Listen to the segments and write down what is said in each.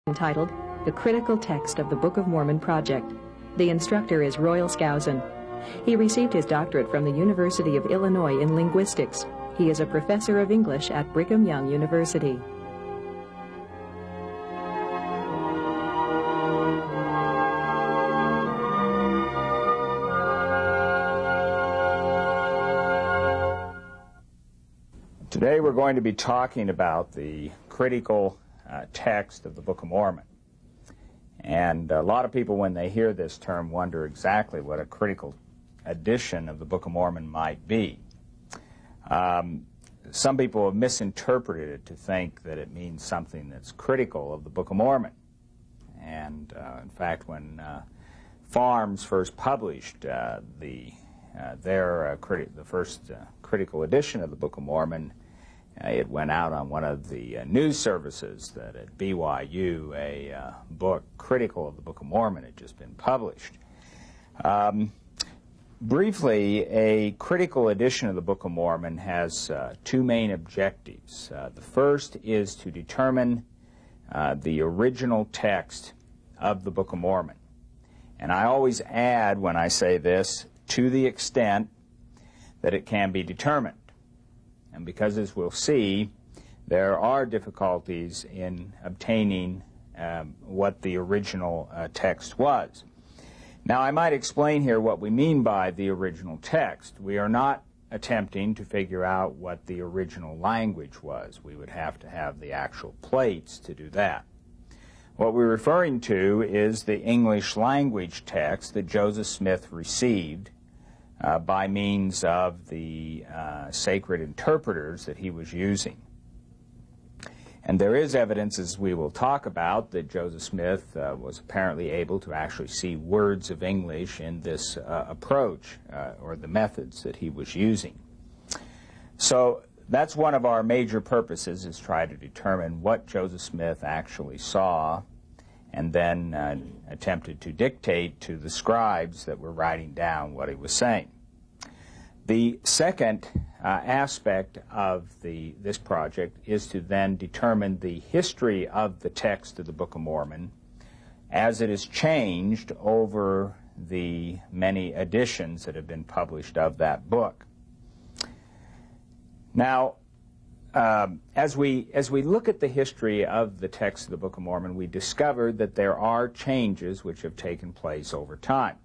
entitled The Critical Text of the Book of Mormon Project. The instructor is Royal Skousen. He received his doctorate from the University of Illinois in linguistics. He is a professor of English at Brigham Young University. Today we're going to be talking about the critical text of the Book of Mormon. And a lot of people, when they hear this term, wonder exactly what a critical edition of the Book of Mormon might be. Some people have misinterpreted it to think that it means something that's critical of the Book of Mormon. And in fact, when Farms first published the first critical edition of the Book of Mormon, it went out on one of the news services that at BYU a book critical of the Book of Mormon had just been published. Briefly, a critical edition of the Book of Mormon has two main objectives. The first is to determine the original text of the Book of Mormon. And I always add, when I say this, to the extent that it can be determined. And because, as we'll see, there are difficulties in obtaining what the original text was. Now, I might explain here what we mean by the original text. We are not attempting to figure out what the original language was. We would have to have the actual plates to do that. What we're referring to is the English language text that Joseph Smith received by means of the sacred interpreters that he was using. And there is evidence, as we will talk about, that Joseph Smith was apparently able to actually see words of English in this approach, or the methods that he was using. So that's one of our major purposes, is try to determine what Joseph Smith actually saw and then attempted to dictate to the scribes that were writing down what he was saying. The second aspect of this project is to then determine the history of the text of the Book of Mormon as it has changed over the many editions that have been published of that book. Now, as we look at the history of the text of the Book of Mormon, we discover that there are changes which have taken place over time.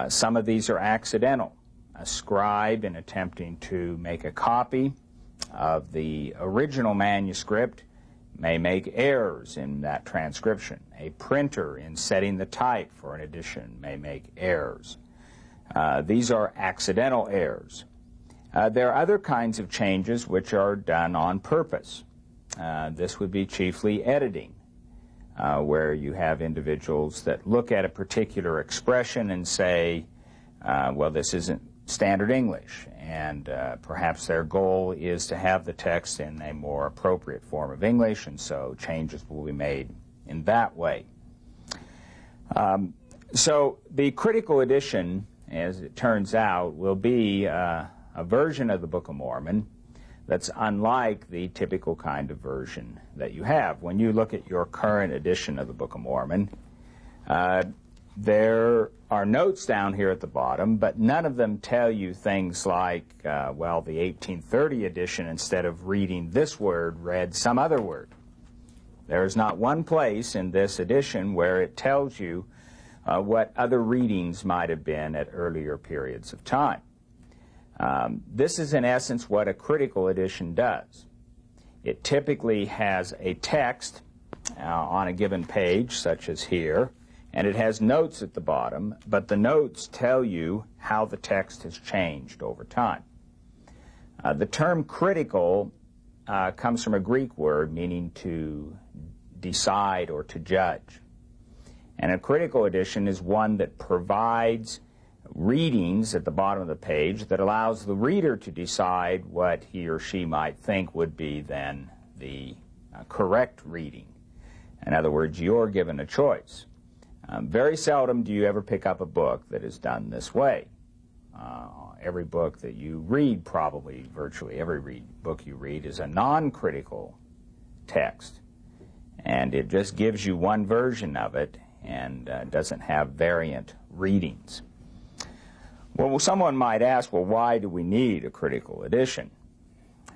Some of these are accidental. A scribe, in attempting to make a copy of the original manuscript, may make errors in that transcription. A printer, in setting the type for an edition, may make errors. These are accidental errors. There are other kinds of changes which are done on purpose. This would be chiefly editing, where you have individuals that look at a particular expression and say, well, this isn't standard English, and perhaps their goal is to have the text in a more appropriate form of English, and so changes will be made in that way. So the critical edition, as it turns out, will be a version of the Book of Mormon that's unlike the typical kind of version that you have. When you look at your current edition of the Book of Mormon, there are notes down here at the bottom, but none of them tell you things like, well, the 1830 edition, instead of reading this word, read some other word. There is not one place in this edition where it tells you what other readings might have been at earlier periods of time. This is, in essence, what a critical edition does. It typically has a text on a given page, such as here, and it has notes at the bottom, but the notes tell you how the text has changed over time. The term critical comes from a Greek word meaning to decide or to judge. And a critical edition is one that provides readings at the bottom of the page that allows the reader to decide what he or she might think would be then the correct reading. In other words, you're given a choice. Very seldom do you ever pick up a book that is done this way. Every book that you read, probably virtually every book you read, is a non-critical text. and it just gives you one version of it and doesn't have variant readings. Well, someone might ask, well, why do we need a critical edition?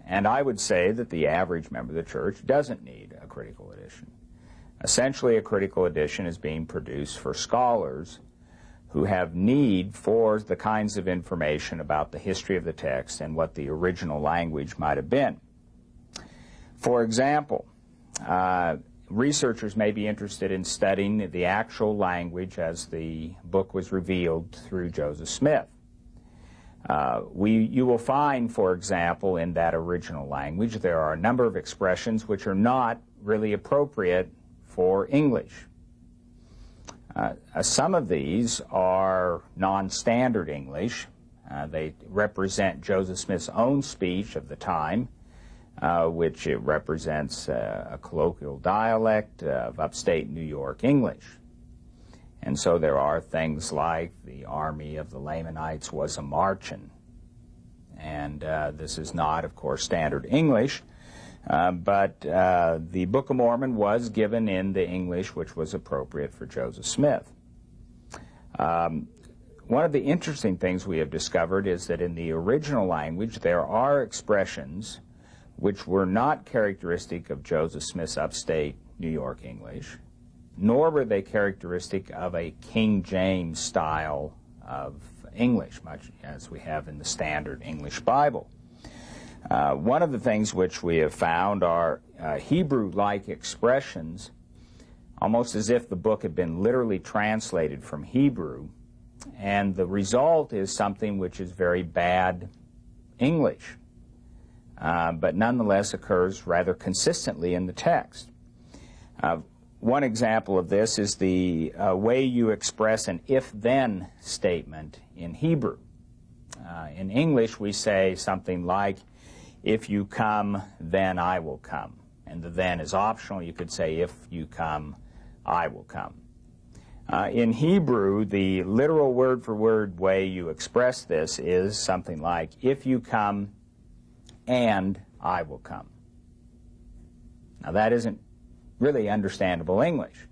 And I would say that the average member of the church doesn't need a critical edition. Essentially, a critical edition is being produced for scholars who have need for the kinds of information about the history of the text and what the original language might have been. For example, researchers may be interested in studying the actual language as the book was revealed through Joseph Smith. You will find, for example, in that original language, there are a number of expressions which are not really appropriate for English. Some of these are non-standard English. They represent Joseph Smith's own speech of the time, which it represents a colloquial dialect of upstate New York English. And so there are things like the army of the Lamanites was a marchin'. And this is not, of course, standard English, but the Book of Mormon was given in the English which was appropriate for Joseph Smith. One of the interesting things we have discovered is that in the original language there are expressions which were not characteristic of Joseph Smith's upstate New York English, nor were they characteristic of a King James style of English, much as we have in the standard English Bible. One of the things which we have found are Hebrew-like expressions, almost as if the book had been literally translated from Hebrew, and the result is something which is very bad English, but nonetheless occurs rather consistently in the text. One example of this is the way you express an if-then statement in Hebrew. In English, we say something like, if you come, then I will come. And the then is optional. You could say, if you come, I will come. In Hebrew, the literal word-for-word way you express this is something like, if you come, and I will come. Now, that isn't really understandable English.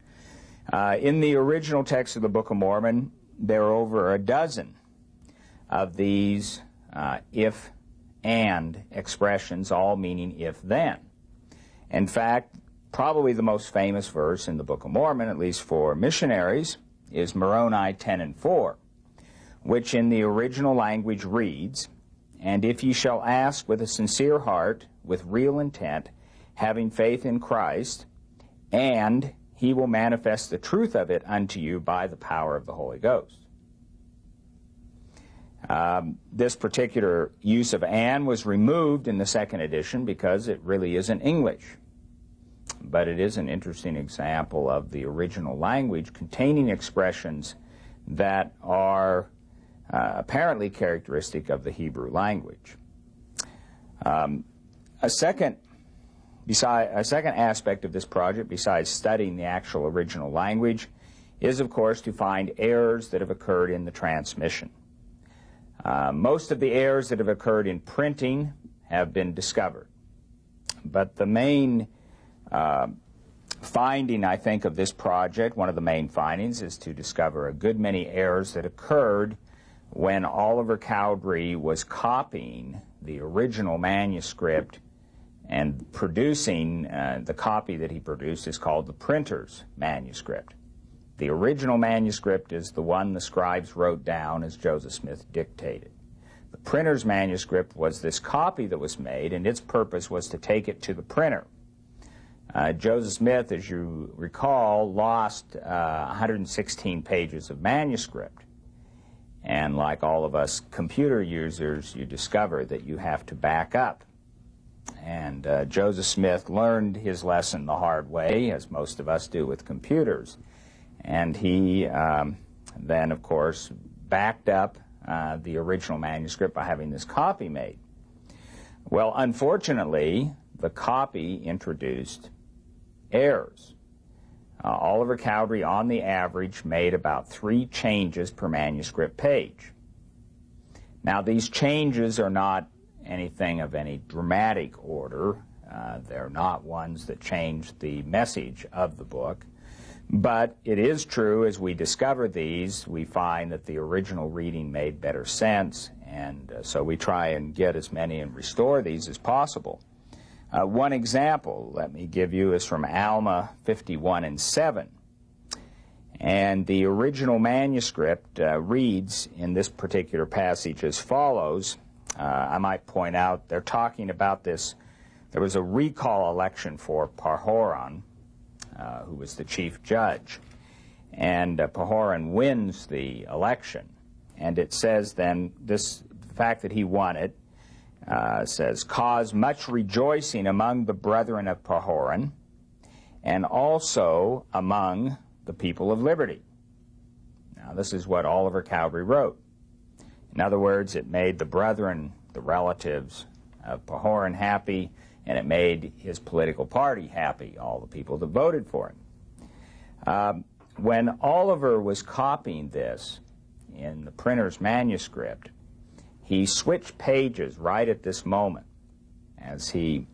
In the original text of the Book of Mormon, there are over a dozen of these if and expressions, all meaning if then. In fact, probably the most famous verse in the Book of Mormon, at least for missionaries, is Moroni 10:4, which in the original language reads, and if ye shall ask with a sincere heart, with real intent, having faith in Christ, and he will manifest the truth of it unto you by the power of the Holy Ghost. This particular use of "and" was removed in the second edition because it really isn't English. But it is an interesting example of the original language containing expressions that are apparently characteristic of the Hebrew language. A second aspect of this project, besides studying the actual original language, is, of course, to find errors that have occurred in the transmission. Most of the errors that have occurred in printing have been discovered. But the main finding, I think, of this project, one of the main findings, is to discover a good many errors that occurred when Oliver Cowdery was copying the original manuscript and producing the copy that he produced is called the printer's manuscript. The original manuscript is the one the scribes wrote down as Joseph Smith dictated. The printer's manuscript was this copy that was made, and its purpose was to take it to the printer. Joseph Smith, as you recall, lost 116 pages of manuscript. And like all of us computer users, you discover that you have to back up. And Joseph Smith learned his lesson the hard way, as most of us do with computers. And he then, of course, backed up the original manuscript by having this copy made. Well, unfortunately, the copy introduced errors. Oliver Cowdery, on the average, made about 3 changes per manuscript page. Now, these changes are not anything of any dramatic order. They're not ones that change the message of the book. But it is true, as we discover these, we find that the original reading made better sense, and so we try and get as many and restore these as possible. One example, let me give you, is from Alma 51:7. And the original manuscript reads in this particular passage as follows. I might point out they're talking about this. There was a recall election for Pahoran, who was the chief judge. And Pahoran wins the election. And it says then, the fact that he won it, says, caused much rejoicing among the brethren of Pahoran, and also among the people of liberty. Now, this is what Oliver Cowdery wrote. In other words, it made the brethren, the relatives of Pahoran, happy, and it made his political party happy, all the people that voted for him. When Oliver was copying this in the printer's manuscript, he switched pages right at this moment as he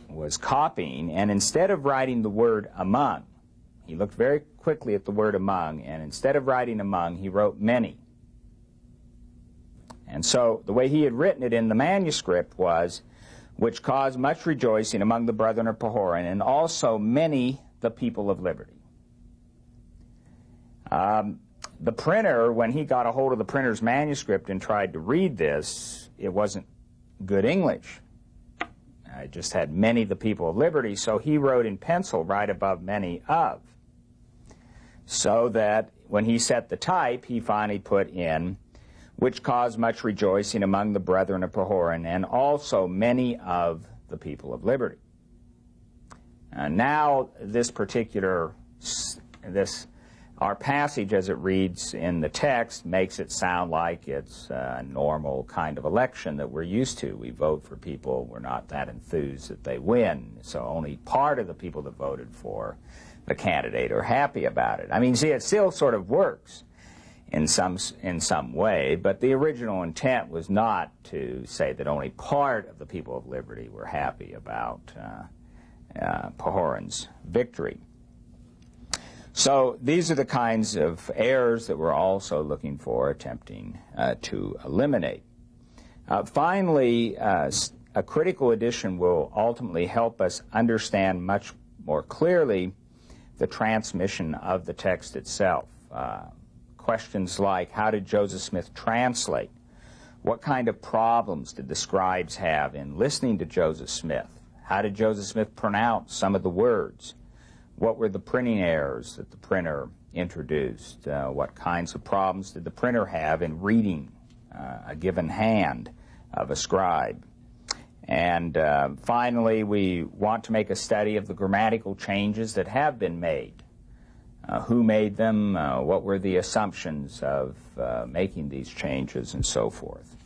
was copying, and instead of writing the word among, he looked very quickly at the word among, and instead of writing among, he wrote many. And so the way he had written it in the manuscript was, which caused much rejoicing among the brethren of Pahoran, and also many the people of liberty. The printer, when he got a hold of the printer's manuscript and tried to read this, it wasn't good English. It just had many the people of liberty, so he wrote in pencil right above many of. So that when he set the type, he finally put in, which caused much rejoicing among the brethren of Pahoran, and also many of the people of liberty. Now, this particular, our passage as it reads in the text makes it sound like it's a normal kind of election that we're used to. We vote for people, we're not that enthused that they win, so only part of the people that voted for the candidate are happy about it. I mean, see, it still sort of works in some way, but the original intent was not to say that only part of the people of liberty were happy about Pahoran's victory. So these are the kinds of errors that we're also looking for, attempting to eliminate. Finally, a critical edition will ultimately help us understand much more clearly the transmission of the text itself. Questions like, how did Joseph Smith translate? What kind of problems did the scribes have in listening to Joseph Smith? How did Joseph Smith pronounce some of the words? What were the printing errors that the printer introduced? What kinds of problems did the printer have in reading a given hand of a scribe? And finally, we want to make a study of the grammatical changes that have been made. Who made them? What were the assumptions of making these changes, and so forth.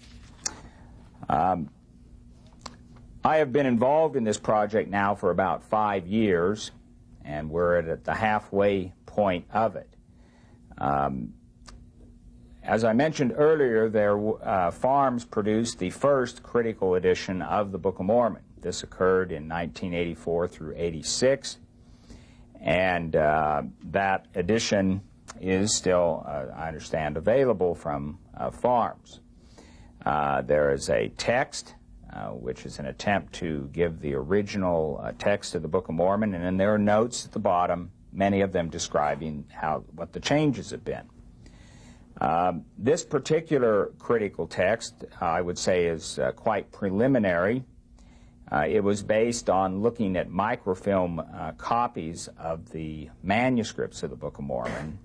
I have been involved in this project now for about 5 years, and we're at the halfway point of it. As I mentioned earlier, Farms produced the first critical edition of the Book of Mormon. This occurred in 1984 through 86, and that edition is still, I understand, available from Farms. There is a text, which is an attempt to give the original text of the Book of Mormon, and then there are notes at the bottom, many of them describing what the changes have been. This particular critical text, I would say, is quite preliminary. It was based on looking at microfilm copies of the manuscripts of the Book of Mormon,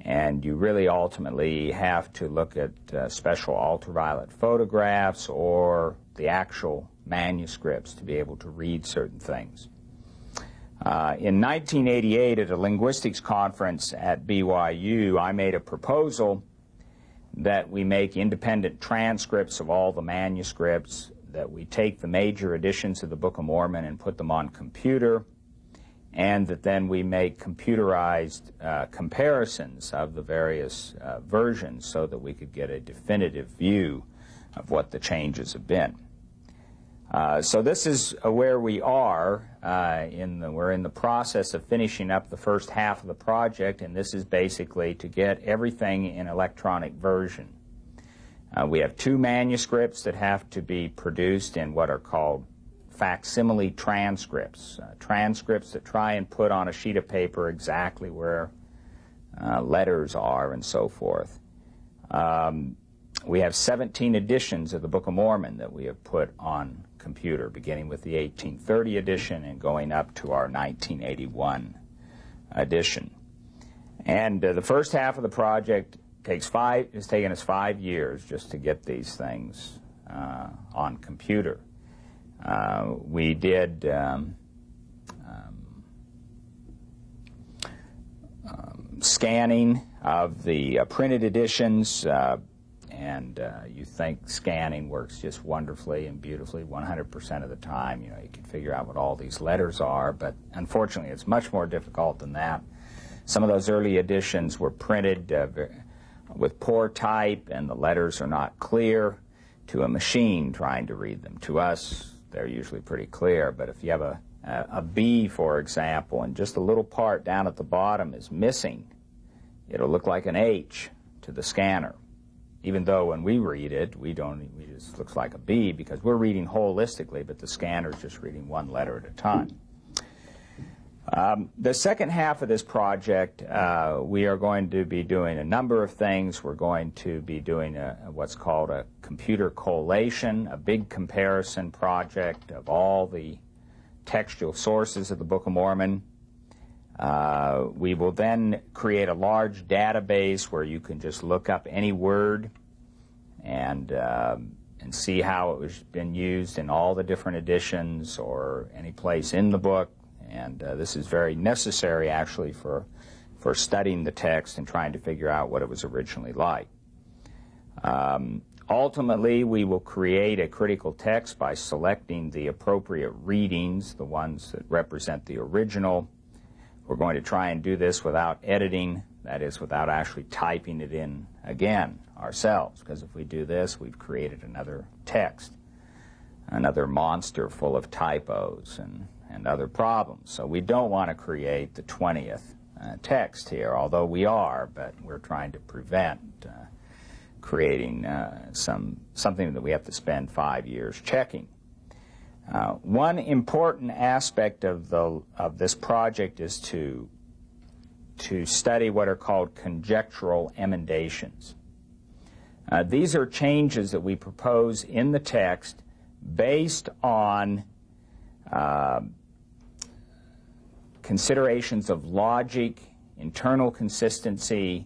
and you really ultimately have to look at special ultraviolet photographs or the actual manuscripts to be able to read certain things. In 1988, at a linguistics conference at BYU, I made a proposal that we make independent transcripts of all the manuscripts, that we take the major editions of the Book of Mormon and put them on computer, and that then we make computerized comparisons of the various versions so that we could get a definitive view of what the changes have been. So this is where we are. We're in the process of finishing up the first half of the project, and this is basically to get everything in electronic version. We have 2 manuscripts that have to be produced in what are called facsimile transcripts, transcripts that try and put on a sheet of paper exactly where letters are and so forth. We have 17 editions of the Book of Mormon that we have put on computer, beginning with the 1830 edition and going up to our 1981 edition. And the first half of the project it's taken us 5 years just to get these things on computer. We did scanning of the printed editions, and you think scanning works just wonderfully and beautifully 100% of the time. You know, you can figure out what all these letters are, but unfortunately it's much more difficult than that. Some of those early editions were printed with poor type, and the letters are not clear to a machine trying to read them. To us, they're usually pretty clear, but if you have a B, for example, and just a little part down at the bottom is missing, it'll look like an H to the scanner. Even though when we read it, it just looks like a B because we're reading holistically, but the scanner's just reading one letter at a time. The second half of this project, we are going to be doing a number of things. We're going to be doing what's called a computer collation, a big comparison project of all the textual sources of the Book of Mormon. We will then create a large database where you can just look up any word and see how it was been used in all the different editions or any place in the book. And this is very necessary, actually, for studying the text and trying to figure out what it was originally like. Ultimately, we will create a critical text by selecting the appropriate readings, the ones that represent the original. We're going to try and do this without editing, that is, without actually typing it in again ourselves, because if we do this, we've created another text, another monster full of typos and other problems. So we don't want to create the 20th text here, although we are, but we're trying to prevent creating something that we have to spend 5 years checking. One important aspect of this project is to study what are called conjectural emendations. These are changes that we propose in the text based on considerations of logic, internal consistency,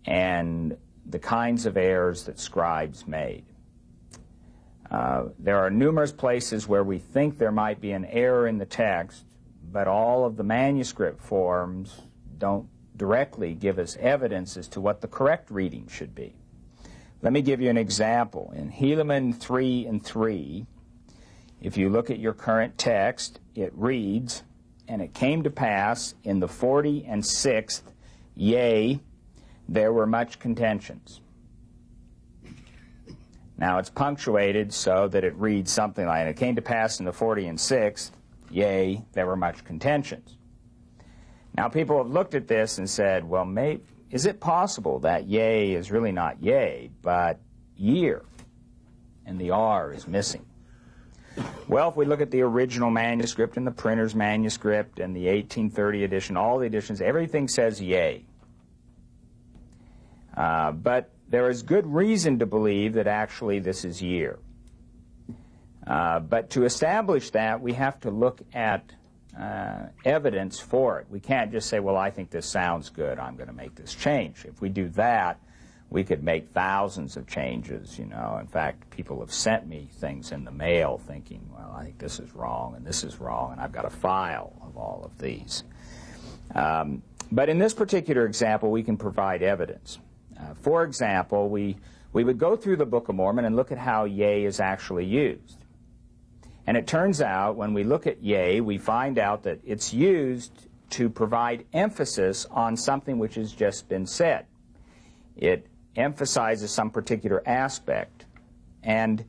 and the kinds of errors that scribes made. There are numerous places where we think there might be an error in the text, but all of the manuscript forms don't directly give us evidence as to what the correct reading should be. Let me give you an example. In Helaman 3:3, if you look at your current text, it reads, "And it came to pass in the 46th, yea, there were much contentions." Now it's punctuated so that it reads something like, "It came to pass in the 46th, yea, there were much contentions." Now people have looked at this and said, well, is it possible that yea is really not yea, but year, and the R is missing? Well, if we look at the original manuscript and the printer's manuscript and the 1830 edition, all the editions, everything says yea. But there is good reason to believe that actually this is year. But to establish that, we have to look at evidence for it. We can't just say, well, I think this sounds good, I'm going to make this change. If we do that, we could make thousands of changes, you know. In fact, people have sent me things in the mail thinking, well, I think this is wrong, and I've got a file of all of these. But in this particular example, we can provide evidence. For example, we would go through the Book of Mormon and look at how yea is actually used. And it turns out, when we look at yea, we find out that it's used to provide emphasis on something which has just been said. It emphasizes some particular aspect. And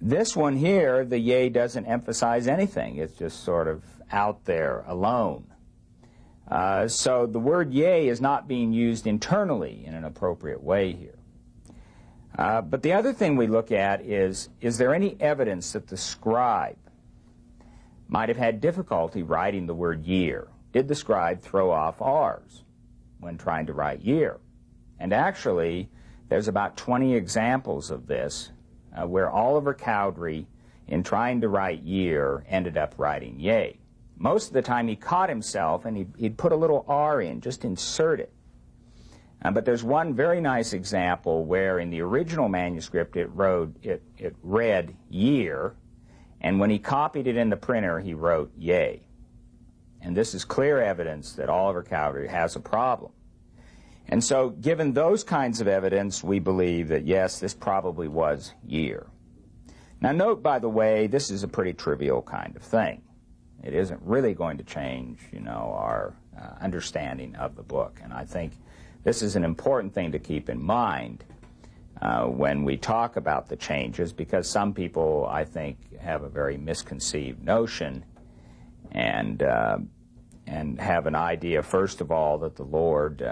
This one here, the yea doesn't emphasize anything. It's just sort of out there alone. So the word yea is not being used internally in an appropriate way here. But the other thing we look at is there any evidence that the scribe might have had difficulty writing the word year? Did the scribe throw off R's when trying to write year? And actually, there's about 20 examples of this where Oliver Cowdery, in trying to write year, ended up writing yea. Most of the time he caught himself and he'd put a little R in, just insert it. But there's one very nice example where in the original manuscript it read year, and when he copied it in the printer he wrote yea. And this is clear evidence that Oliver Cowdery has a problem. And so given those kinds of evidence, we believe that yes, this probably was year. Now note, by the way, this is a pretty trivial kind of thing. It isn't really going to change, our understanding of the book. And I think this is an important thing to keep in mind when we talk about the changes, because some people, I think, have a very misconceived notion and have an idea, first of all, that the Lord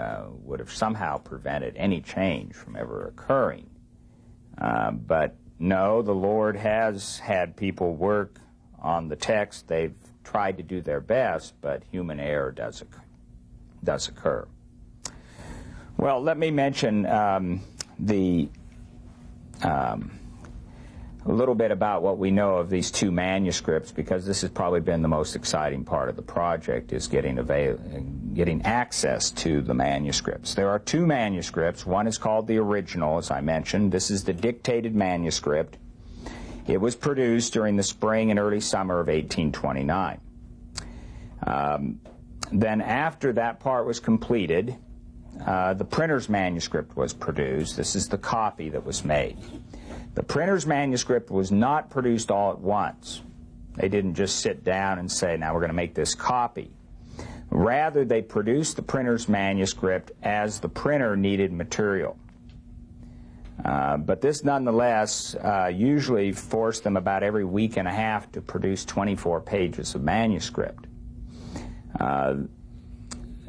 would have somehow prevented any change from ever occurring. But no, the Lord has had people work on the text. They've tried to do their best, but human error does occur. Well, let me mention a little bit about what we know of these two manuscripts, because this has probably been the most exciting part of the project, is getting access to the manuscripts. There are two manuscripts. One is called the original, as I mentioned. This is the dictated manuscript. It was produced during the spring and early summer of 1829. Then after that part was completed, the printer's manuscript was produced. This is the copy that was made. The printer's manuscript was not produced all at once. They didn't just sit down and say, now we're going to make this copy. Rather, they produced the printer's manuscript as the printer needed material. But this nonetheless usually forced them about every week and a half to produce 24 pages of manuscript.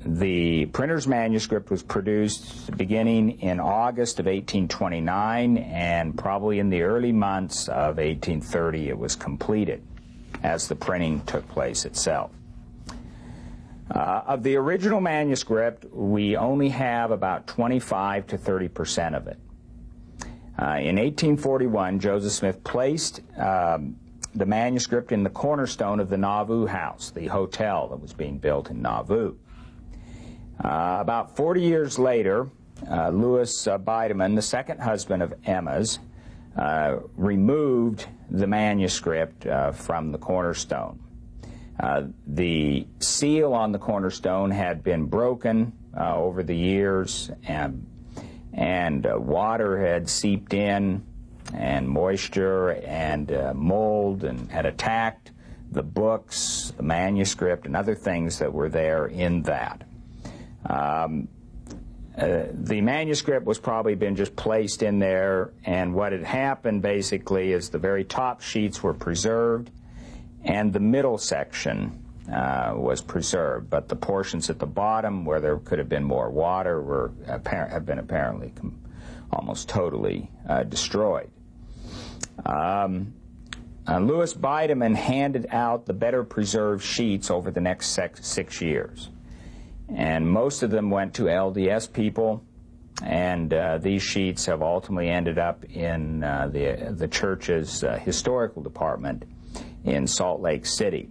The printer's manuscript was produced beginning in August of 1829, and probably in the early months of 1830 it was completed as the printing took place itself. Of the original manuscript, we only have about 25 to 30% of it. In 1841, Joseph Smith placed the manuscript in the cornerstone of the Nauvoo House, the hotel that was being built in Nauvoo. About 40 years later, Louis Bideman, the second husband of Emma's, removed the manuscript from the cornerstone. The seal on the cornerstone had been broken over the years, and water had seeped in, and moisture and mold and had attacked the books, the manuscript, and other things that were there in that. The manuscript was probably been just placed in there, and what had happened basically is the very top sheets were preserved and the middle section was preserved, but the portions at the bottom where there could have been more water have been apparently almost totally destroyed. Louis Bideman handed out the better preserved sheets over the next 6 years. And most of them went to LDS people, and these sheets have ultimately ended up in the church's historical department in Salt Lake City.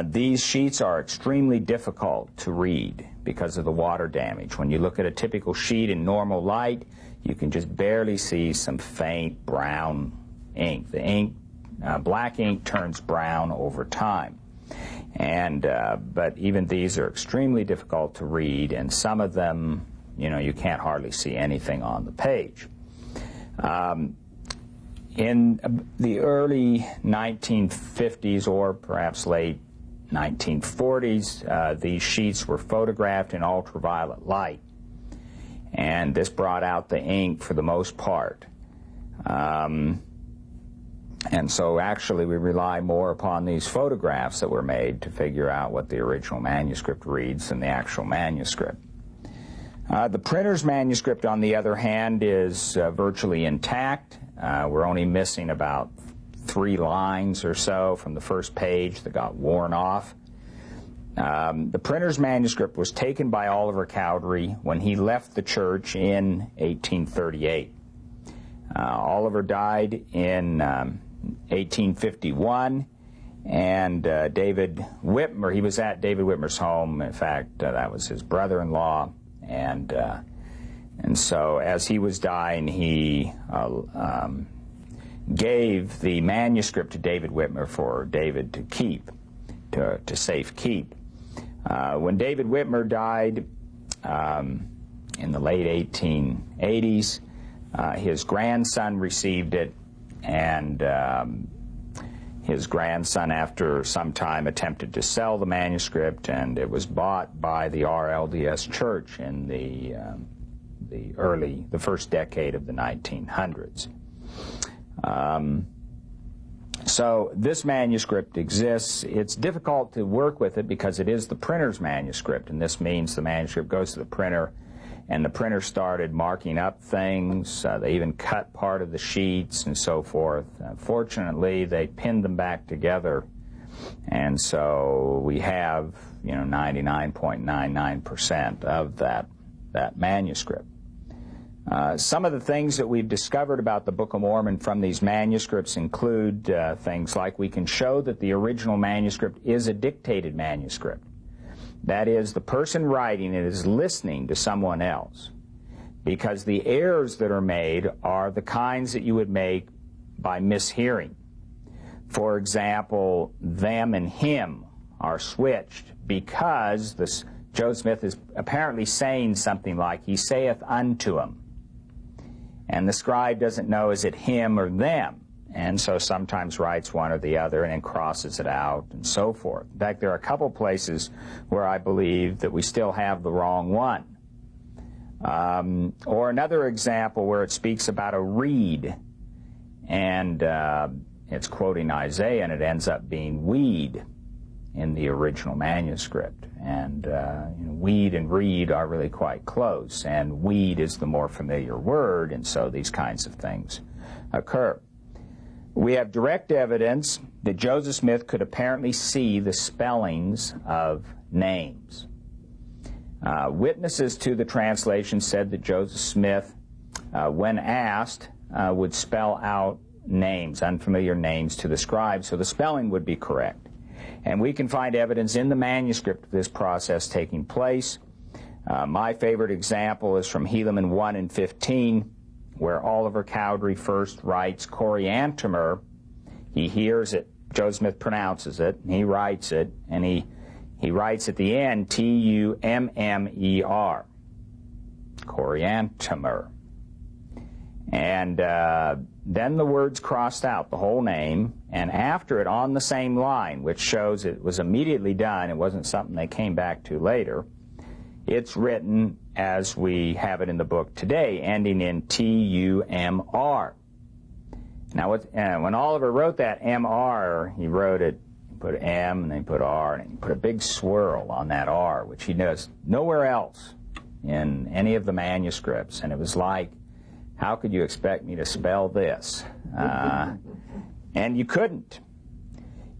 These sheets are extremely difficult to read because of the water damage. When you look at a typical sheet in normal light, you can just barely see some faint brown ink. The ink, black ink, turns brown over time. But even these are extremely difficult to read, and some of them, you can't hardly see anything on the page. In the early 1950s or perhaps late 1940s, these sheets were photographed in ultraviolet light, and this brought out the ink for the most part. And so actually we rely more upon these photographs that were made to figure out what the original manuscript reads than the actual manuscript. The printer's manuscript, on the other hand, is virtually intact. We're only missing about 3 lines or so from the first page that got worn off. The printer's manuscript was taken by Oliver Cowdery when he left the church in 1838. Oliver died in 1851, and David Whitmer, he was at David Whitmer's home. In fact, that was his brother-in-law, and so as he was dying, he gave the manuscript to David Whitmer for David to keep, to safe keep. When David Whitmer died in the late 1880s, his grandson received it, and his grandson, after some time, attempted to sell the manuscript, and it was bought by the RLDS Church in the first decade of the 1900s. So this manuscript exists. It's difficult to work with it because it is the printer's manuscript, and this means the manuscript goes to the printer, and the printer started marking up things. They even cut part of the sheets and so forth. Fortunately, they pinned them back together, and so we have, 99.99% of that manuscript. Some of the things that we've discovered about the Book of Mormon from these manuscripts include things like we can show that the original manuscript is a dictated manuscript. That is, the person writing it is listening to someone else, because the errors that are made are the kinds that you would make by mishearing. For example, them and him are switched because Joseph Smith is apparently saying something like, "He saith unto him." And the scribe doesn't know, is it him or them? And so sometimes writes one or the other and then crosses it out and so forth. In fact, there are a couple places where I believe that we still have the wrong one. Or another example where it speaks about a reed, and it's quoting Isaiah, and it ends up being weed in the original manuscript. And weed and reed are really quite close, and weed is the more familiar word, and so these kinds of things occur. We have direct evidence that Joseph Smith could apparently see the spellings of names. Witnesses to the translation said that Joseph Smith, when asked, would spell out names, unfamiliar names, to the scribe, so the spelling would be correct. And we can find evidence in the manuscript of this process taking place. My favorite example is from Helaman 1 and 15, where Oliver Cowdery first writes Coriantumr. He hears it, Joseph Smith pronounces it, and he writes it, and he writes at the end Tummer, Coriantumr. And then the words crossed out, the whole name, and after it, on the same line, which shows it was immediately done, it wasn't something they came back to later, it's written as we have it in the book today, ending in Tumr. Now, when Oliver wrote that Mr, he wrote it, he put M, and then he put R, and he put a big swirl on that R, which he does nowhere else in any of the manuscripts, and it was like, how could you expect me to spell this? And you couldn't.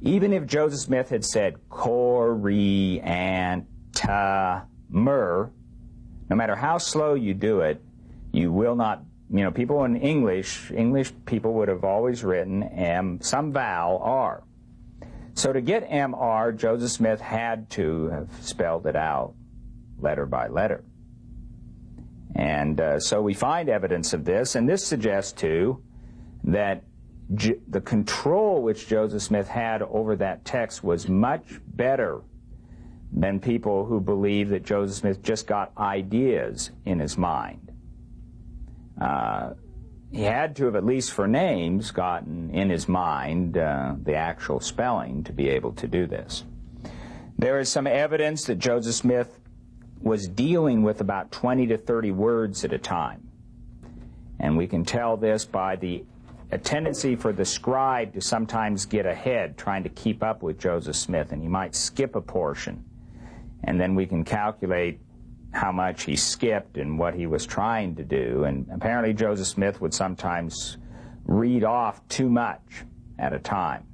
Even if Joseph Smith had said Coriantumr, no matter how slow you do it, you will not, people in English people would have always written M, some vowel, R. So to get MR, Joseph Smith had to have spelled it out letter by letter. And so we find evidence of this, and this suggests, too, that the control which Joseph Smith had over that text was much better than people who believe that Joseph Smith just got ideas in his mind. He had to have, at least for names, gotten in his mind the actual spelling to be able to do this. There is some evidence that Joseph Smith was dealing with about 20 to 30 words at a time. And we can tell this by the a tendency for the scribe to sometimes get ahead trying to keep up with Joseph Smith, and he might skip a portion, and then we can calculate how much he skipped and what he was trying to do. And apparently Joseph Smith would sometimes read off too much at a time.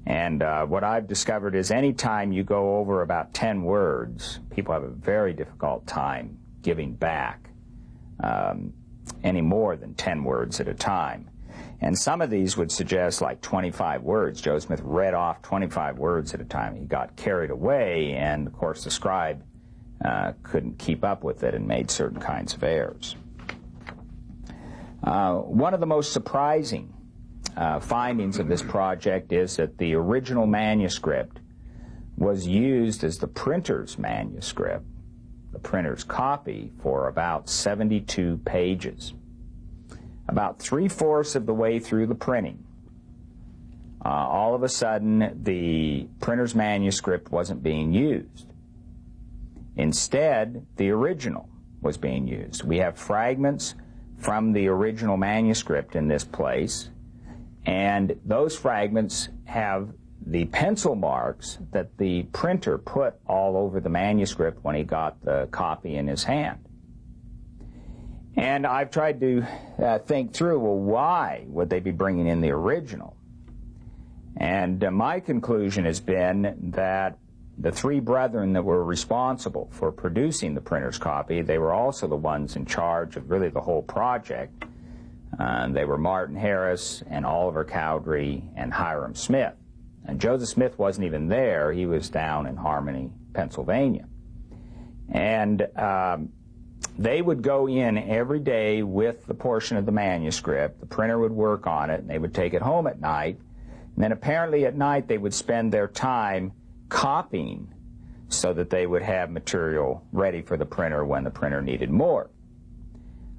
And what I've discovered is any time you go over about 10 words, people have a very difficult time giving back any more than 10 words at a time. And some of these would suggest like 25 words. Joseph Smith read off 25 words at a time. He got carried away, and of course the scribe couldn't keep up with it and made certain kinds of errors. One of the most surprising findings of this project is that the original manuscript was used as the printer's manuscript, the printer's copy, for about 72 pages. About 3/4 of the way through the printing, all of a sudden the printer's manuscript wasn't being used. Instead, the original was being used. We have fragments from the original manuscript in this place, and those fragments have the pencil marks that the printer put all over the manuscript when he got the copy in his hand. And I've tried to think through, well, why would they be bringing in the original? And my conclusion has been that the three brethren that were responsible for producing the printer's copy, they were also the ones in charge of really the whole project. They were Martin Harris and Oliver Cowdery and Hiram Smith. And Joseph Smith wasn't even there. He was down in Harmony, Pennsylvania. And they would go in every day with the portion of the manuscript. The printer would work on it, and they would take it home at night. And then apparently at night they would spend their time copying so that they would have material ready for the printer when the printer needed more.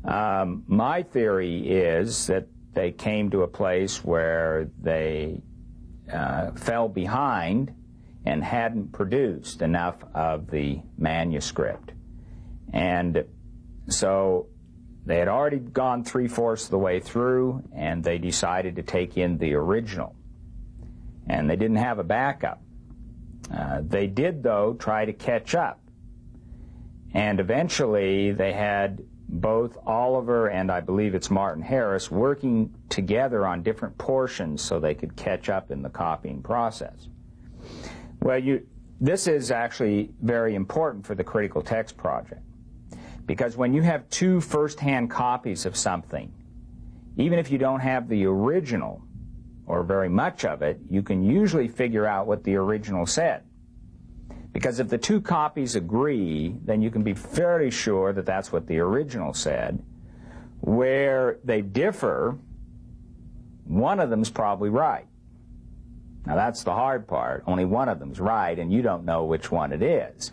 My theory is that they came to a place where they fell behind and hadn't produced enough of the manuscript. And so they had already gone 3/4 of the way through, and they decided to take in the original. And they didn't have a backup. They did, though, try to catch up. And eventually they had both Oliver and I believe it's Martin Harris working together on different portions so they could catch up in the copying process. Well, this is actually very important for the Critical Text Project, because when you have two first-hand copies of something, even if you don't have the original or very much of it, you can usually figure out what the original said. Because if the two copies agree, then you can be fairly sure that that's what the original said. Where they differ, one of them's probably right. Now that's the hard part. Only one of them's right, and you don't know which one it is.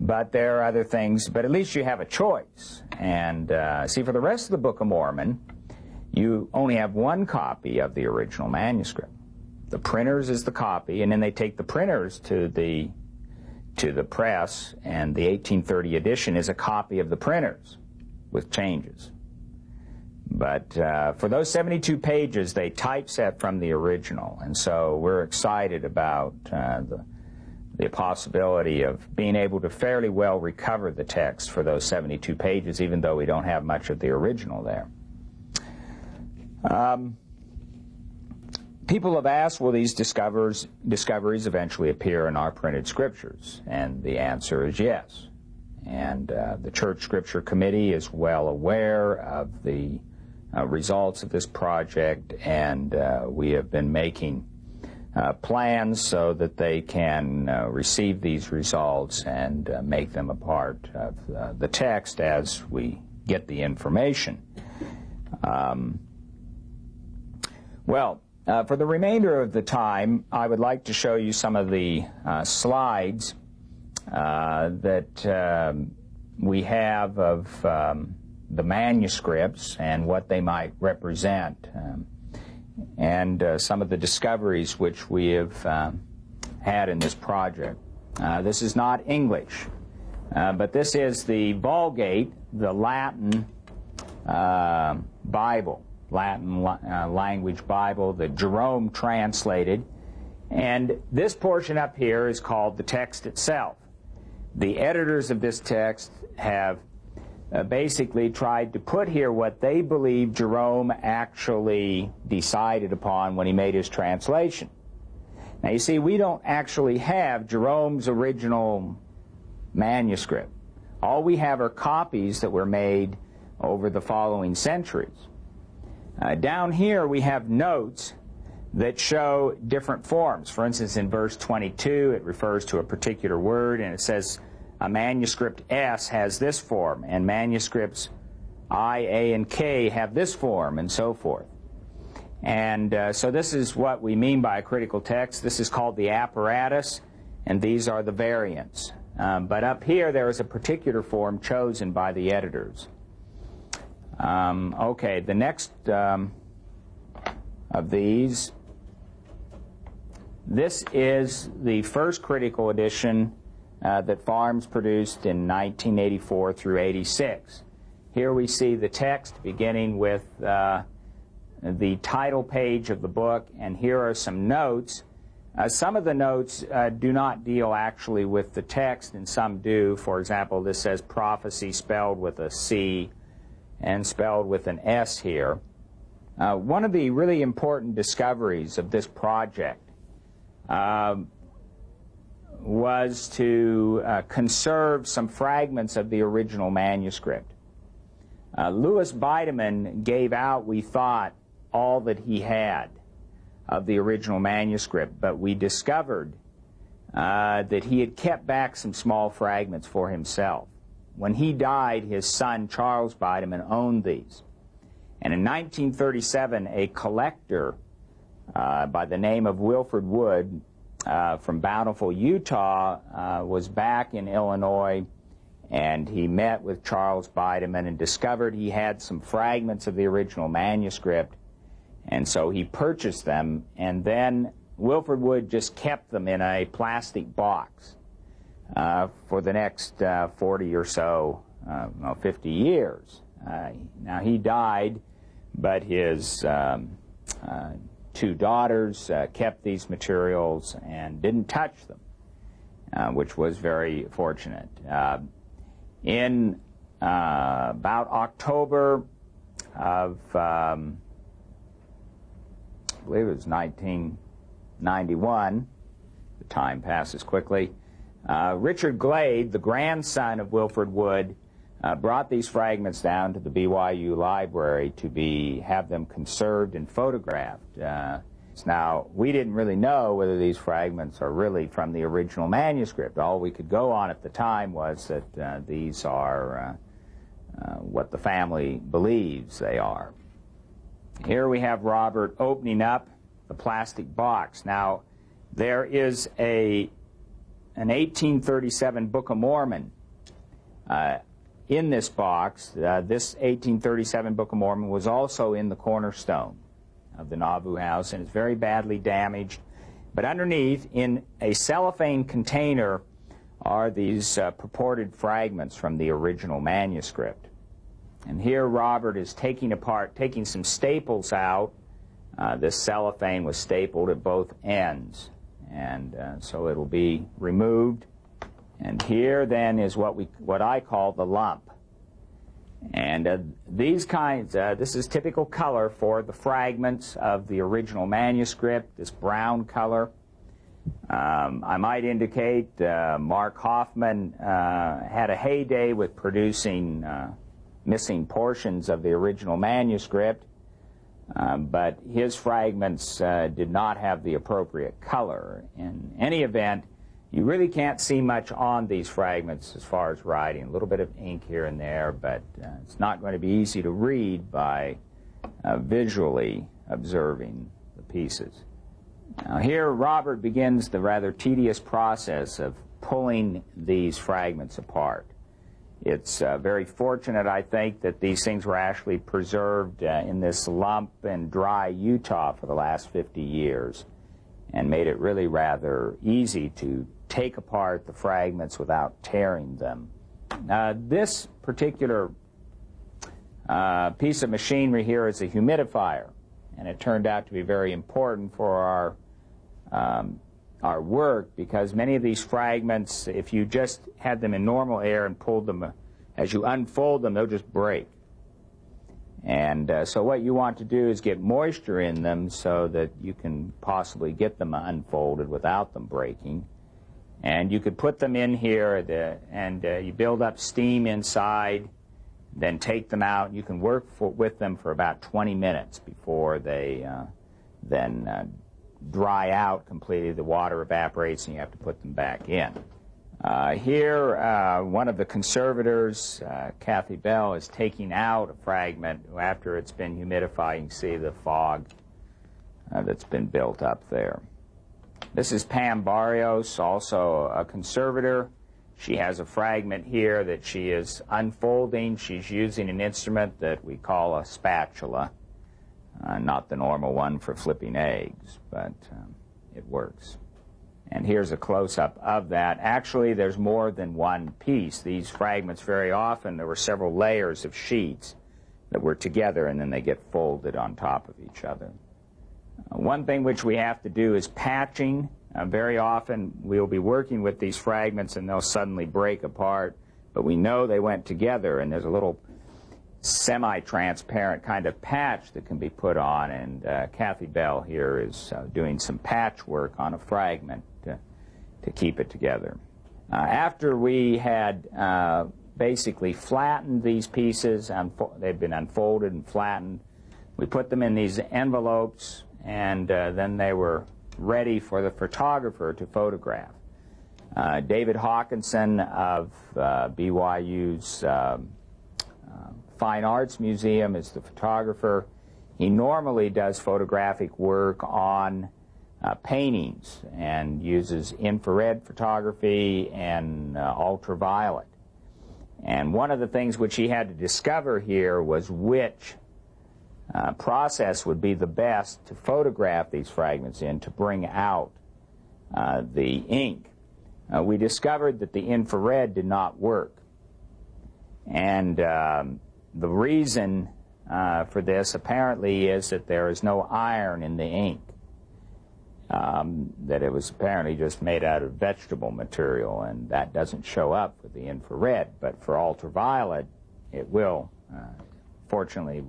But there are other things, but at least you have a choice. And see, for the rest of the Book of Mormon, you only have one copy of the original manuscript. The printer's is the copy, and then they take the printers to the press, and the 1830 edition is a copy of the printers with changes. But for those 72 pages, they typeset from the original, and so we're excited about the possibility of being able to fairly well recover the text for those 72 pages, even though we don't have much of the original there. People have asked, will these discoveries eventually appear in our printed scriptures? And the answer is yes. And the Church Scripture Committee is well aware of the results of this project, and we have been making plans so that they can receive these results and make them a part of the text as we get the information. For the remainder of the time, I would like to show you some of the slides that we have of the manuscripts and what they might represent, and some of the discoveries which we have had in this project. This is not English, but this is the Vulgate, the Latin Bible, Latin language Bible that Jerome translated. And this portion up here is called the text itself. The editors of this text have basically tried to put here what they believe Jerome actually decided upon when he made his translation. Now you see, we don't actually have Jerome's original manuscript. All we have are copies that were made over the following centuries. Down here we have notes that show different forms. For instance, in verse 22 it refers to a particular word, and it says a manuscript S has this form, and manuscripts I, A, and K have this form, and so forth. And so this is what we mean by a critical text. This is called the apparatus, and these are the variants. But up here there is a particular form chosen by the editors. Okay, the next of these, this is the first critical edition that Farms produced in 1984 through 86. Here we see the text beginning with the title page of the book, and here are some notes. Some of the notes do not deal actually with the text, and some do. For example, this says prophecy spelled with a C and spelled with an S here. One of the really important discoveries of this project was to conserve some fragments of the original manuscript. Louis Bideman gave out, we thought, all that he had of the original manuscript, but we discovered that he had kept back some small fragments for himself. When he died, his son Charles Bideman owned these. And in 1937, a collector by the name of Wilford Wood from Bountiful, Utah, was back in Illinois, and he met with Charles Bideman and discovered he had some fragments of the original manuscript, and so he purchased them, and then Wilford Wood just kept them in a plastic box for the next 40 or so, 50 years. Now he died, but his two daughters kept these materials and didn't touch them, which was very fortunate. In about October of, I believe it was 1991, the time passes quickly, Richard Glade, the grandson of Wilford Wood, brought these fragments down to the BYU library to have them conserved and photographed. Now, we didn't really know whether these fragments are really from the original manuscript. All we could go on at the time was that these are what the family believes they are. Here we have Robert opening up the plastic box. Now, there is an 1837 Book of Mormon in this box. This 1837 Book of Mormon was also in the cornerstone of the Nauvoo house, and it's very badly damaged. But underneath, in a cellophane container, are these purported fragments from the original manuscript. And here Robert is taking some staples out. This cellophane was stapled at both ends, and so it'll be removed. And here then is what I call the lump. And these kinds, this is typical color for the fragments of the original manuscript, this brown color. I might indicate Mark Hoffman had a heyday with producing missing portions of the original manuscript, but his fragments did not have the appropriate color. In any event, you really can't see much on these fragments as far as writing. A little bit of ink here and there, but it's not going to be easy to read by visually observing the pieces. Now here Robert begins the rather tedious process of pulling these fragments apart. It's very fortunate, I think, that these things were actually preserved in this lump and dry Utah for the last 50 years, and made it really rather easy to take apart the fragments without tearing them. This particular piece of machinery here is a humidifier, and it turned out to be very important for our work, because many of these fragments, if you just had them in normal air and pulled them, as you unfold them, they'll just break. And so what you want to do is get moisture in them so that you can possibly get them unfolded without them breaking. And you could put them in here, and you build up steam inside, then take them out. You can work with them for about 20 minutes before they then dry out completely. The water evaporates and you have to put them back in. Here, one of the conservators, Kathy Bell, is taking out a fragment after it's been humidified. You can see the fog that's been built up there. This is Pam Barrios, also a conservator. She has a fragment here that she is unfolding. She's using an instrument that we call a spatula, not the normal one for flipping eggs, but it works. And here's a close-up of that. Actually, there's more than one piece. These fragments, very often, there were several layers of sheets that were together, and then they get folded on top of each other. One thing which we have to do is patching. Very often, we'll be working with these fragments, and they'll suddenly break apart, but we know they went together, and there's a little semi-transparent kind of patch that can be put on, and Kathy Bell here is doing some patchwork on a fragment to keep it together. After we had basically flattened these pieces, they've been unfolded and flattened, we put them in these envelopes, and then they were ready for the photographer to photograph. David Hawkinson of BYU's Fine Arts Museum is the photographer. He normally does photographic work on paintings and uses infrared photography and ultraviolet. And one of the things which he had to discover here was which process would be the best to photograph these fragments in to bring out the ink. We discovered that the infrared did not work. And the reason for this apparently is that there is no iron in the ink, that it was apparently just made out of vegetable material, and that doesn't show up with the infrared, but for ultraviolet it will. Fortunately,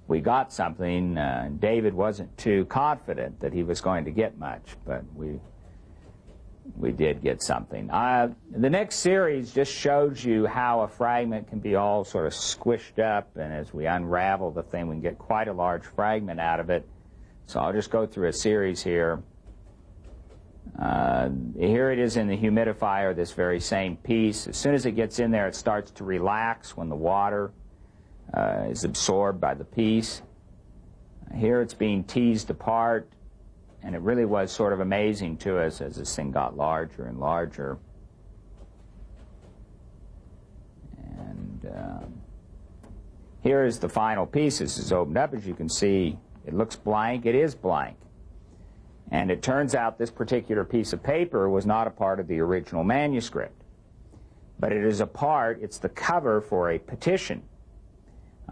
we got something. David wasn't too confident that he was going to get much, but we did get something. The next series just shows you how a fragment can be all sort of squished up, and as we unravel the thing, we can get quite a large fragment out of it. So I'll just go through a series here. Here it is in the humidifier, this very same piece. As soon as it gets in there, it starts to relax when the water is absorbed by the piece. Here it's being teased apart. And it really was sort of amazing to us as this thing got larger and larger. And here is the final piece. This is opened up. As you can see, it looks blank. It is blank. And it turns out this particular piece of paper was not a part of the original manuscript. But it is a part, it's the cover for a petition.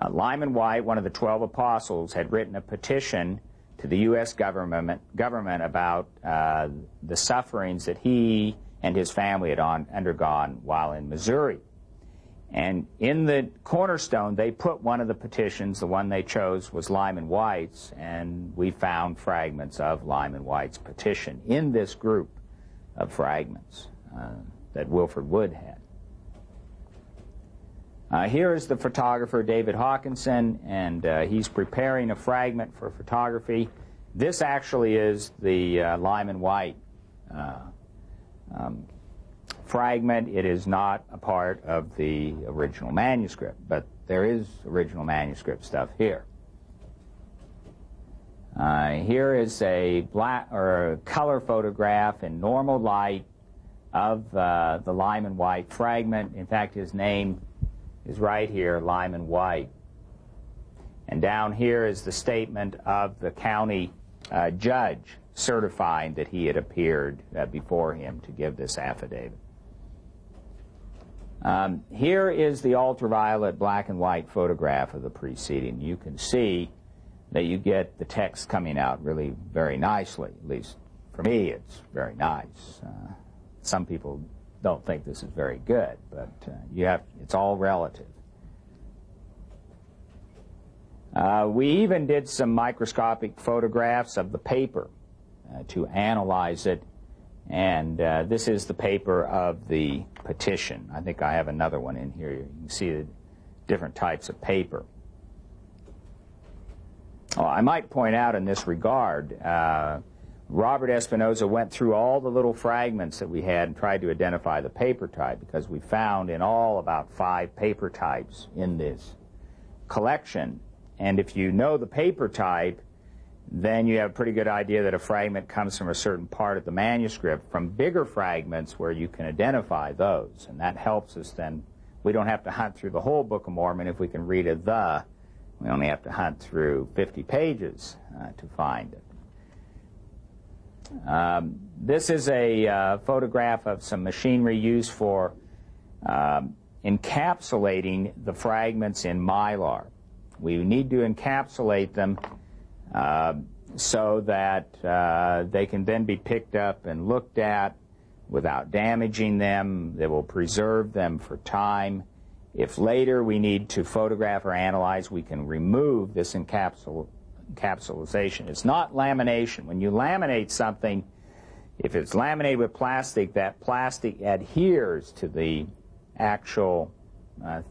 Lyman Wight, one of the 12 apostles, had written a petition to the U.S. government about the sufferings that he and his family had undergone while in Missouri. And in the cornerstone, they put one of the petitions. The one they chose was Lyman Wight's, and we found fragments of Lyman Wight's petition in this group of fragments that Wilford Wood had. Here is the photographer, David Hawkinson, and he's preparing a fragment for photography. This actually is the Lyman Wight fragment. It is not a part of the original manuscript, but there is original manuscript stuff here. Here is a black or a color photograph in normal light of the Lyman Wight fragment. In fact, his name is right here, Lyman Wight. And down here is the statement of the county judge certifying that he had appeared before him to give this affidavit. Here is the ultraviolet black and white photograph of the preceding. You can see that you get the text coming out really very nicely. At least for me, it's very nice. Some people don't think this is very good, but it's all relative. We even did some microscopic photographs of the paper to analyze it, and this is the paper of the petition. I think I have another one in here. You can see the different types of paper. Oh, I might point out in this regard, Robert Espinosa went through all the little fragments that we had and tried to identify the paper type, because we found in all about 5 paper types in this collection. And if you know the paper type, then you have a pretty good idea that a fragment comes from a certain part of the manuscript from bigger fragments where you can identify those. And that helps us then. We don't have to hunt through the whole Book of Mormon if we can read a "the." We only have to hunt through 50 pages to find it. This is a photograph of some machinery used for encapsulating the fragments in mylar. We need to encapsulate them so that they can then be picked up and looked at without damaging them. They will preserve them for time. If later we need to photograph or analyze, we can remove this encapsulation. It's not lamination. When you laminate something, if it's laminated with plastic, that plastic adheres to the actual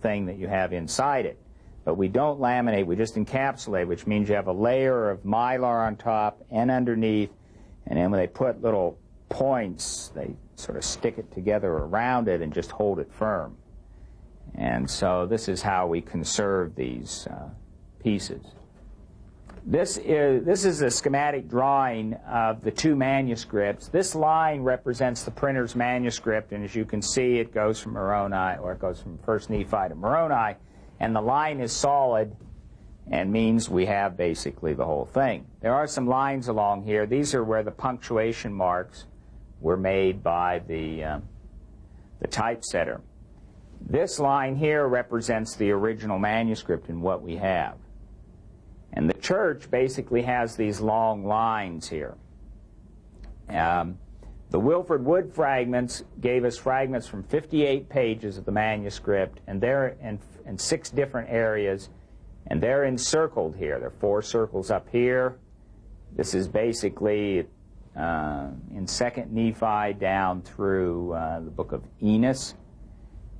thing that you have inside it. But we don't laminate, we just encapsulate, which means you have a layer of mylar on top and underneath, and then when they put little points, they sort of stick it together around it and just hold it firm. And so this is how we conserve these pieces. This is a schematic drawing of the 2 manuscripts. This line represents the printer's manuscript, and as you can see, it goes from Moroni, or it goes from 1 Nephi to Moroni, and the line is solid and means we have basically the whole thing. There are some lines along here. These are where the punctuation marks were made by the typesetter. This line here represents the original manuscript and what we have. And the church basically has these long lines here. The Wilford Wood fragments gave us fragments from 58 pages of the manuscript, and they're in 6 different areas, and they're encircled here. There are 4 circles up here. This is basically in 2nd Nephi down through the book of Enos.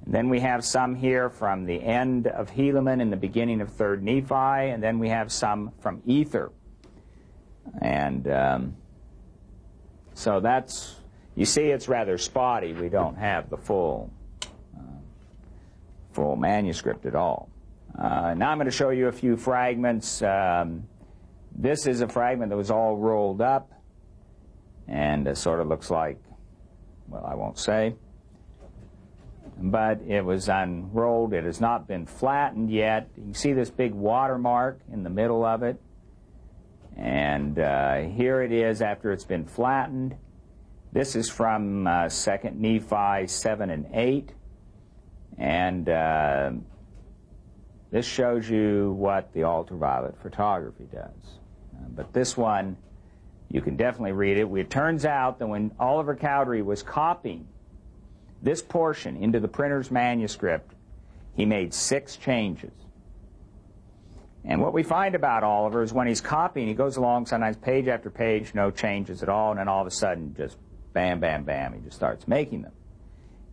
And then we have some here from the end of Helaman and the beginning of 3rd Nephi, and then we have some from Ether. And so that's, you see, it's rather spotty. We don't have the full manuscript at all. Now I'm going to show you a few fragments. This is a fragment that was all rolled up, and it sort of looks like, well, I won't say, but it was unrolled. It has not been flattened yet. You can see this big watermark in the middle of it, and here it is after it's been flattened. This is from 2nd Nephi 7 and 8, and this shows you what the ultraviolet photography does. But this one, you can definitely read it. It turns out that when Oliver Cowdery was copying this portion into the printer's manuscript, he made 6 changes. And what we find about Oliver is when he's copying, he goes along sometimes page after page, no changes at all, and then all of a sudden, just bam, bam, bam, he just starts making them.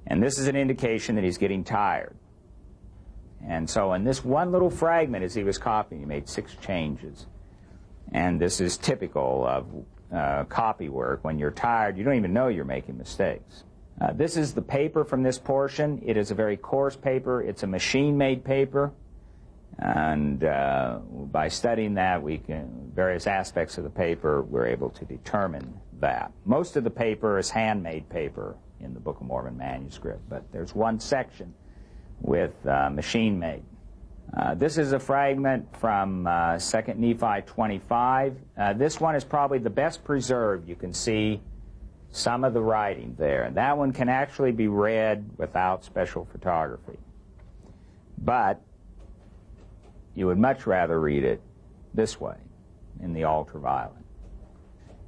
And this is an indication that he's getting tired. And so in this one little fragment, as he was copying, he made 6 changes. And this is typical of copy work. When you're tired, you don't even know you're making mistakes. This is the paper from this portion. It is a very coarse paper. It's a machine-made paper. And by studying that, we can, various aspects of the paper, we're able to determine that. Most of the paper is handmade paper in the Book of Mormon manuscript, but there's one section with machine-made. This is a fragment from 2nd Nephi 25. This one is probably the best preserved. You can see some of the writing there. And that one can actually be read without special photography. But you would much rather read it this way, in the ultraviolet.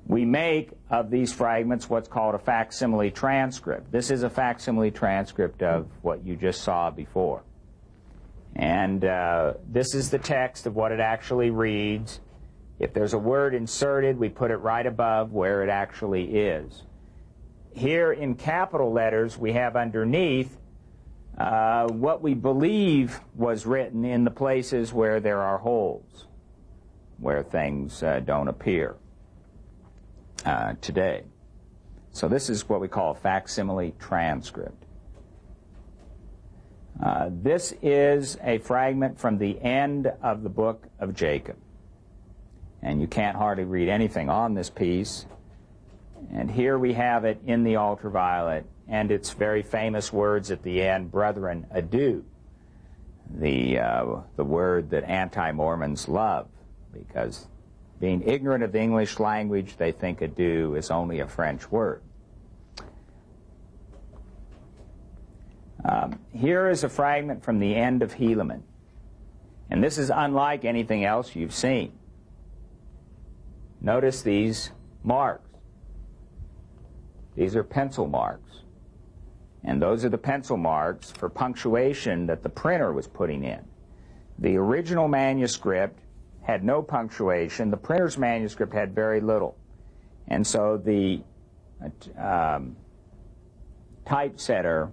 We make of these fragments what's called a facsimile transcript. This is a facsimile transcript of what you just saw before. And this is the text of what it actually reads. If there's a word inserted, we put it right above where it actually is. Here in capital letters, we have underneath what we believe was written in the places where there are holes, where things don't appear today. So this is what we call a facsimile transcript. This is a fragment from the end of the book of Jacob. And you can't hardly read anything on this piece. And here we have it in the ultraviolet, and its very famous words at the end, brethren, adieu, the word that anti-Mormons love, because being ignorant of the English language, they think adieu is only a French word. Here is a fragment from the end of Helaman. And this is unlike anything else you've seen. Notice these marks. These are pencil marks. And those are the pencil marks for punctuation that the printer was putting in. The original manuscript had no punctuation. The printer's manuscript had very little. And so the typesetter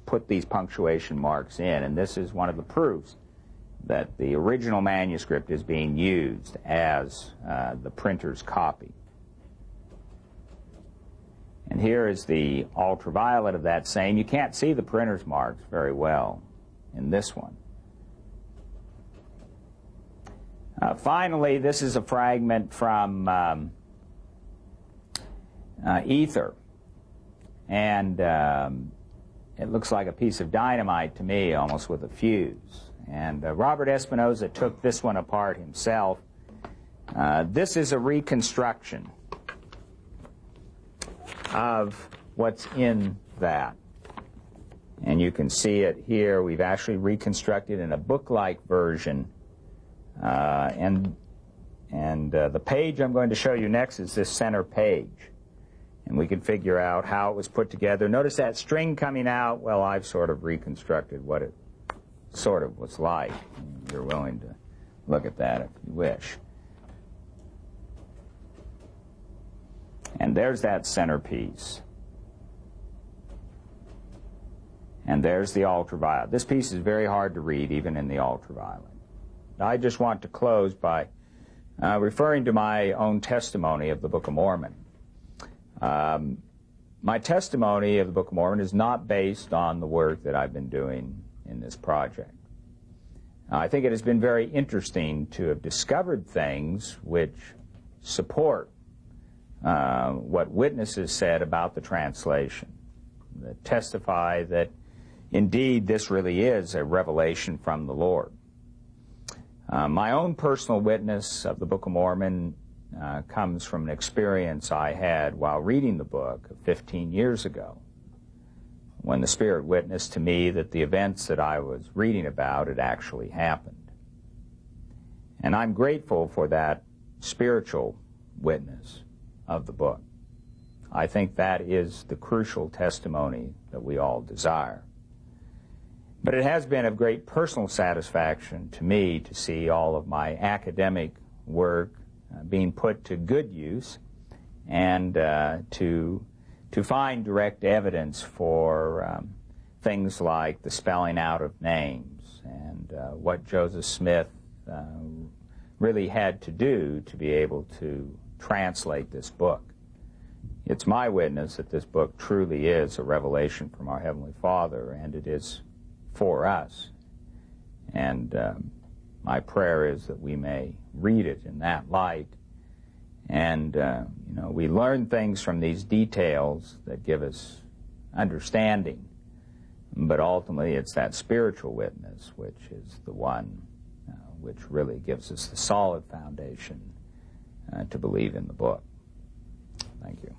put these punctuation marks in, and this is one of the proofs that the original manuscript is being used as the printer's copy. And here is the ultraviolet of that same. You can't see the printer's marks very well in this one. Finally, this is a fragment from Ether. And it looks like a piece of dynamite to me, almost with a fuse. And Robert Espinosa took this one apart himself. This is a reconstruction of what's in that. And you can see it here. We've actually reconstructed in a book-like version. And the page I'm going to show you next is this center page. And we can figure out how it was put together. Notice that string coming out. Well, I've sort of reconstructed what it sort of was like. You're willing to look at that if you wish. And there's that centerpiece. And there's the ultraviolet. This piece is very hard to read, even in the ultraviolet. I just want to close by referring to my own testimony of the Book of Mormon. My testimony of the Book of Mormon is not based on the work that I've been doing in this project. I think it has been very interesting to have discovered things which support what witnesses said about the translation, that testify that indeed this really is a revelation from the Lord. My own personal witness of the Book of Mormon comes from an experience I had while reading the book 15 years ago, when the Spirit witnessed to me that the events that I was reading about had actually happened. And I'm grateful for that spiritual witness of the book. I think that is the crucial testimony that we all desire. But it has been of great personal satisfaction to me to see all of my academic work being put to good use, and to find direct evidence for things like the spelling out of names and what Joseph Smith really had to do to be able to translate this book. It's my witness that this book truly is a revelation from our Heavenly Father, and it is for us. And my prayer is that we may read it in that light. And, you know, we learn things from these details that give us understanding. But ultimately, it's that spiritual witness which is the one which really gives us the solid foundation to believe in the book. Thank you.